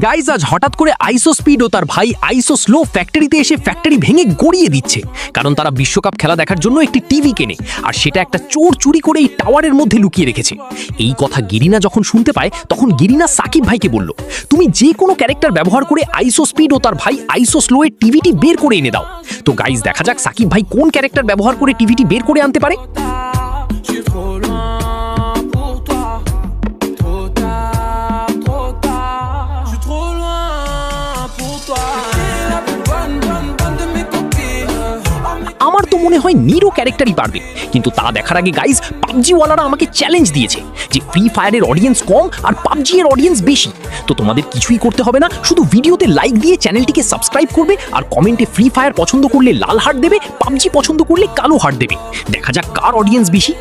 Guys আজ হঠাৎ করে আইসো স্পিড ও তার ভাই আইসো স্লো ফ্যাক্টরিতে এসে ফ্যাক্টরি ভেঙে গড়িয়ে দিচ্ছে, কারণ তারা বিশ্বকাপ খেলা দেখার জন্য একটি টিভি কেনে আর সেটা একটা চোর চুরি করে এই টাওয়ারের মধ্যে লুকিয়ে রেখেছে। এই কথা গিরিনা যখন শুনতে পায় তখন গিরিনা সাকিব ভাইকে বলল, তুমি যে কোনো ক্যারেক্টার ব্যবহার করে আইসো স্পিড ও তার ভাই আইসো স্লো এর টিভিটি বের করে এনে দাও। তো গাইজ দেখা যাক সাকিব ভাই কোন ক্যারেক্টার ব্যবহার করে টিভিটি বের করে আনতে পারে। আমার তো মনে হয় নিরো ক্যারেক্টারই পারবে, কিন্তু তা দেখার আগে গাইজ পাবজিওয়ালারা আমাকে চ্যালেঞ্জ দিয়েছে যে ফ্রি ফায়ারের অডিয়েন্স কম আর পাবজি এর অডিয়েন্স বেশি। তো তোমাদের কিছুই করতে হবে না, শুধু ভিডিওতে লাইক দিয়ে চ্যানেলটিকে সাবস্ক্রাইব করবে আর কমেন্টে ফ্রি ফায়ার পছন্দ করলে লাল হার্ট দেবে, পাবজি পছন্দ করলে কালো হার্ট দেবে। দেখা যাক কার অডিয়েন্স বেশি।